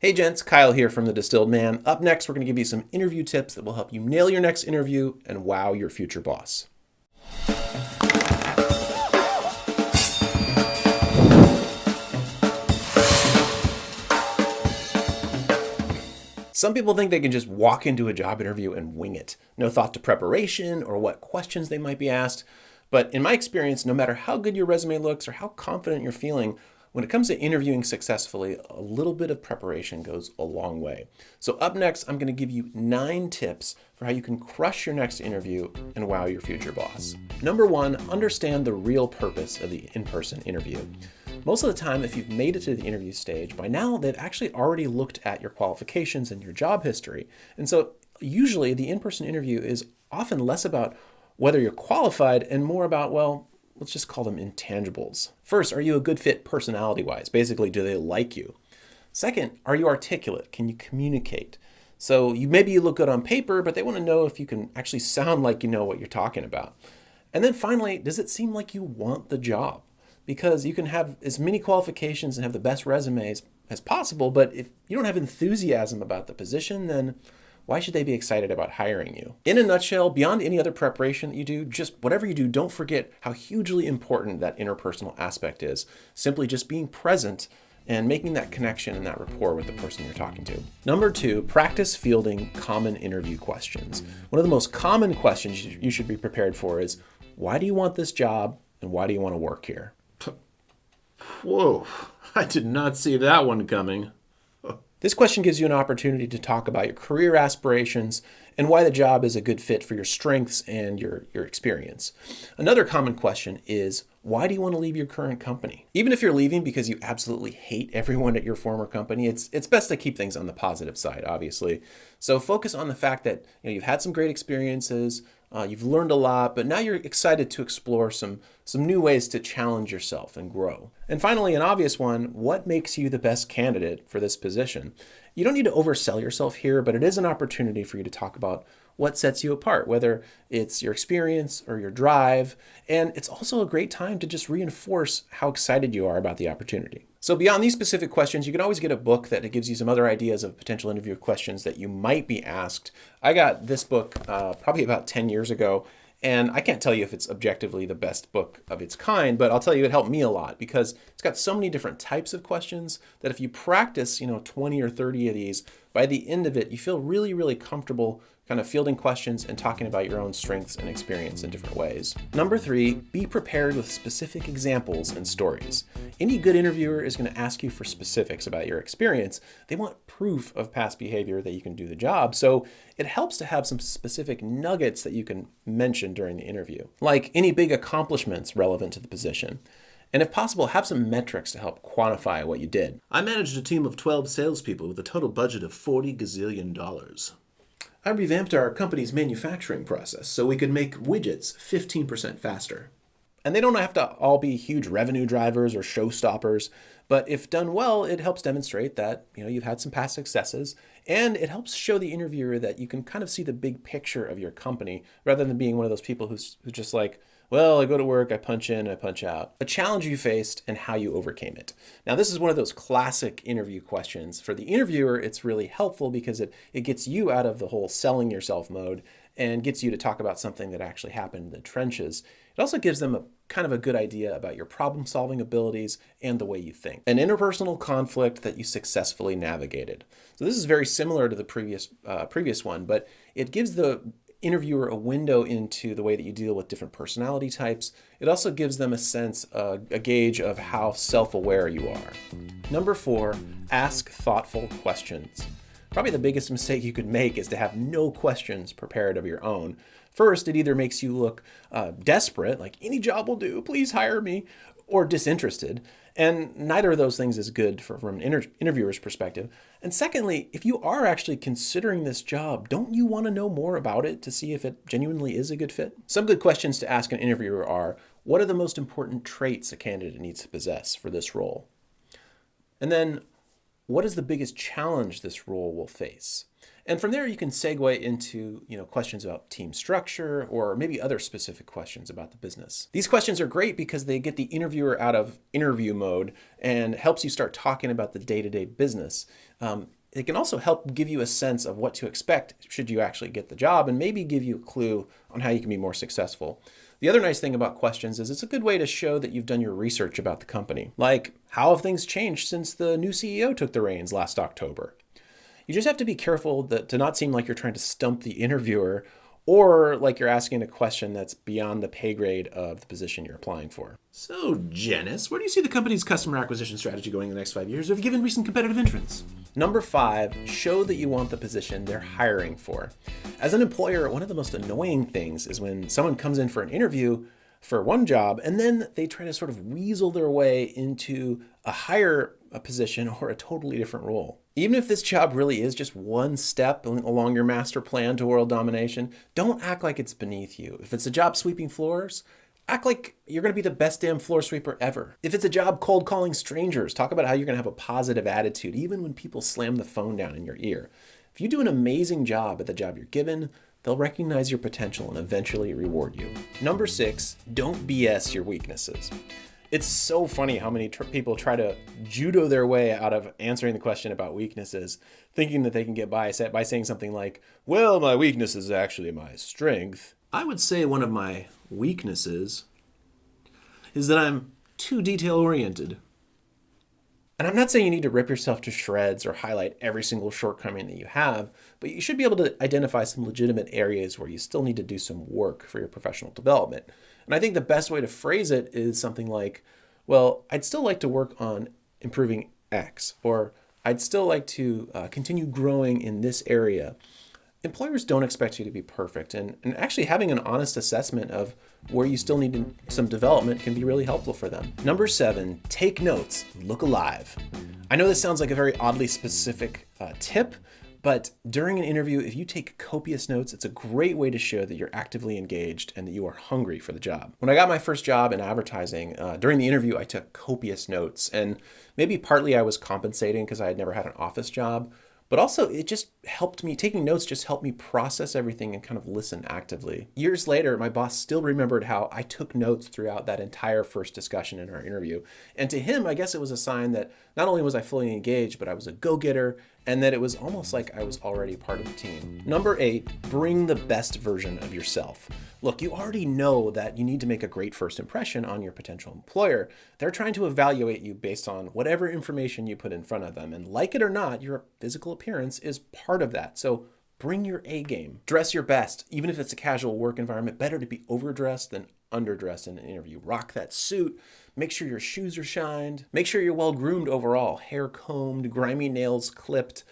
Hey gents, Kyle here from the Distilled Man. Up next, we're going to give you some interview tips that will help you nail your next interview and wow your future boss. Some people think they can just walk into a job interview and wing it. No thought to preparation or what questions they might be asked. But in my experience, no matter how good your resume looks or how confident you're feeling, when it comes to interviewing successfully, a little bit of preparation goes a long way. So up next, I'm going to give you 9 tips for how you can crush your next interview and wow your future boss. Number 1, understand the real purpose of the in-person interview. Most of the time, if you've made it to the interview stage, by now they've actually already looked at your qualifications and your job history. And so usually the in-person interview is often less about whether you're qualified and more about, well, let's just call them intangibles. First, are you a good fit personality-wise? Basically, do they like you? Second, are you articulate? Can you communicate? So maybe you look good on paper, but they want to know if you can actually sound like you know what you're talking about. And then finally, does it seem like you want the job? Because you can have as many qualifications and have the best resumes as possible, but if you don't have enthusiasm about the position, then why should they be excited about hiring you? In a nutshell, beyond any other preparation that you do, just whatever you do, don't forget how hugely important that interpersonal aspect is. Simply just being present and making that connection and that rapport with the person you're talking to. Number 2, practice fielding common interview questions. One of the most common questions you should be prepared for is, why do you want this job and why do you want to work here? Whoa, I did not see that one coming. This question gives you an opportunity to talk about your career aspirations and why the job is a good fit for your strengths and your experience. Another common question is, why do you want to leave your current company? Even if you're leaving because you absolutely hate everyone at your former company, it's best to keep things on the positive side, obviously. So focus on the fact that you've had some great experiences, you've learned a lot, but now you're excited to explore some new ways to challenge yourself and grow. And finally, an obvious one, what makes you the best candidate for this position? You don't need to oversell yourself here, but it is an opportunity for you to talk about what sets you apart, whether it's your experience or your drive. And it's also a great time to just reinforce how excited you are about the opportunity. So beyond these specific questions, you can always get a book that gives you some other ideas of potential interview questions that you might be asked. I got this book probably about 10 years ago, and I can't tell you if it's objectively the best book of its kind, but I'll tell you it helped me a lot because it's got so many different types of questions that if you practice, 20 or 30 of these, by the end of it, you feel really, really comfortable kind of fielding questions and talking about your own strengths and experience in different ways. Number 3, be prepared with specific examples and stories. Any good interviewer is going to ask you for specifics about your experience. They want proof of past behavior that you can do the job. So it helps to have some specific nuggets that you can mention during the interview, like any big accomplishments relevant to the position. And if possible, have some metrics to help quantify what you did. I managed a team of 12 salespeople with a total budget of $40 gazillion. I revamped our company's manufacturing process so we could make widgets 15% faster. And they don't have to all be huge revenue drivers or showstoppers, but if done well, it helps demonstrate that you've had some past successes, and it helps show the interviewer that you can kind of see the big picture of your company rather than being one of those people who's just like, well, I go to work, I punch in, I punch out. A challenge you faced and how you overcame it. Now, this is one of those classic interview questions. For the interviewer, it's really helpful because it gets you out of the whole selling yourself mode and gets you to talk about something that actually happened in the trenches. It also gives them a kind of a good idea about your problem-solving abilities and the way you think. An interpersonal conflict that you successfully navigated. So this is very similar to the previous one, but it gives the interviewer a window into the way that you deal with different personality types. It also gives them a sense, a gauge of how self-aware you are. Number 4, ask thoughtful questions. Probably the biggest mistake you could make is to have no questions prepared of your own. First, it either makes you look desperate, like any job will do, please hire me, or disinterested. And neither of those things is good from an interviewer's perspective. And secondly, if you are actually considering this job, don't you want to know more about it to see if it genuinely is a good fit? Some good questions to ask an interviewer are, what are the most important traits a candidate needs to possess for this role? And then, what is the biggest challenge this role will face? And from there, you can segue into questions about team structure or maybe other specific questions about the business. These questions are great because they get the interviewer out of interview mode and helps you start talking about the day-to-day business. It can also help give you a sense of what to expect should you actually get the job and maybe give you a clue on how you can be more successful. The other nice thing about questions is it's a good way to show that you've done your research about the company. Like, how have things changed since the new CEO took the reins last October? You just have to be careful to not seem like you're trying to stump the interviewer or like you're asking a question that's beyond the pay grade of the position you're applying for. So, Janice, where do you see the company's customer acquisition strategy going in the next 5 years, given recent competitive entrants? Number 5, show that you want the position they're hiring for. As an employer, one of the most annoying things is when someone comes in for an interview for one job and then they try to sort of weasel their way into a higher position or a totally different role. Even if this job really is just one step along your master plan to world domination, don't act like it's beneath you. If it's a job sweeping floors, act like you're going to be the best damn floor sweeper ever. If it's a job cold calling strangers, talk about how you're going to have a positive attitude even when people slam the phone down in your ear. If you do an amazing job at the job you're given, they'll recognize your potential and eventually reward you. Number 6, don't BS your weaknesses. It's so funny how many people try to judo their way out of answering the question about weaknesses, thinking that they can get by saying something like, well, my weakness is actually my strength. I would say one of my weaknesses is that I'm too detail-oriented. And I'm not saying you need to rip yourself to shreds or highlight every single shortcoming that you have, but you should be able to identify some legitimate areas where you still need to do some work for your professional development. And I think the best way to phrase it is something like, well, I'd still like to work on improving X, or I'd still like to continue growing in this area. Employers don't expect you to be perfect, and actually having an honest assessment of where you still need some development can be really helpful for them. Number 7, take notes, look alive. I know this sounds like a very oddly specific tip, but during an interview, if you take copious notes, it's a great way to show that you're actively engaged and that you are hungry for the job. When I got my first job in advertising, during the interview, I took copious notes, and maybe partly I was compensating because I had never had an office job. But also, it just helped me, taking notes just helped me process everything and kind of listen actively. Years later, my boss still remembered how I took notes throughout that entire first discussion in our interview. And to him, I guess it was a sign that not only was I fully engaged, but I was a go-getter, and that it was almost like I was already part of the team. Number 8, bring the best version of yourself. Look, you already know that you need to make a great first impression on your potential employer. They're trying to evaluate you based on whatever information you put in front of them. And like it or not, your physical appearance is part of that. So bring your A game. Dress your best. Even if it's a casual work environment, better to be overdressed than underdressed in an interview. Rock that suit. Make sure your shoes are shined. Make sure you're well groomed overall. Hair combed, grimy nails clipped.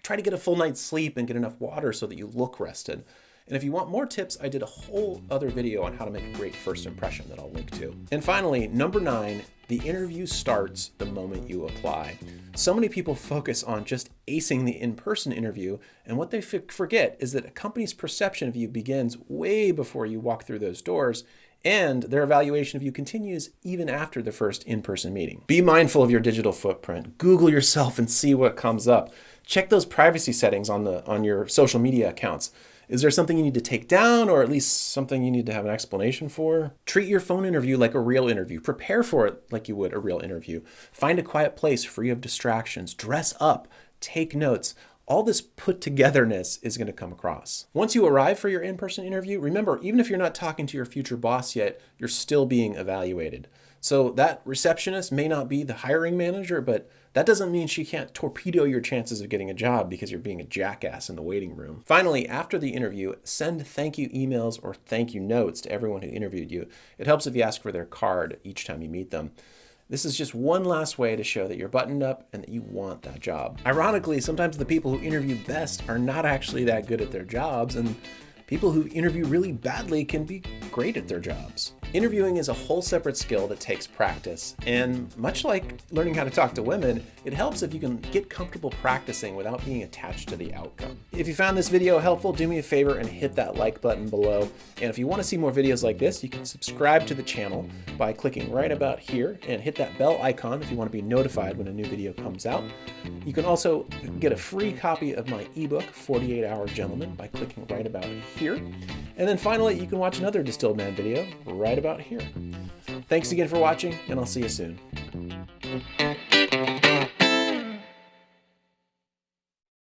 Try to get a full night's sleep and get enough water so that you look rested. And if you want more tips, I did a whole other video on how to make a great first impression that I'll link to. And finally, number 9, the interview starts the moment you apply. So many people focus on just acing the in-person interview, and what they forget is that a company's perception of you begins way before you walk through those doors, and their evaluation of you continues even after the first in-person meeting. Be mindful of your digital footprint. Google yourself and see what comes up. Check those privacy settings on your social media accounts. Is there something you need to take down, or at least something you need to have an explanation for? Treat your phone interview like a real interview. Prepare for it like you would a real interview. Find a quiet place free of distractions. Dress up. Take notes. All this put togetherness is going to come across. Once you arrive for your in-person interview, remember, even if you're not talking to your future boss yet, you're still being evaluated. So that receptionist may not be the hiring manager, but that doesn't mean she can't torpedo your chances of getting a job because you're being a jackass in the waiting room. Finally, after the interview, send thank you emails or thank you notes to everyone who interviewed you. It helps if you ask for their card each time you meet them. This is just one last way to show that you're buttoned up and that you want that job. Ironically, sometimes the people who interview best are not actually that good at their jobs, and people who interview really badly can be great at their jobs. Interviewing is a whole separate skill that takes practice, and much like learning how to talk to women, it helps if you can get comfortable practicing without being attached to the outcome. If you found this video helpful, do me a favor and hit that like button below. And if you want to see more videos like this, you can subscribe to the channel by clicking right about here and hit that bell icon if you want to be notified when a new video comes out. You can also get a free copy of my ebook, 48 Hour Gentleman, by clicking right about here. And then finally, you can watch another Distilled Man video right about here. Thanks again for watching, and I'll see you soon.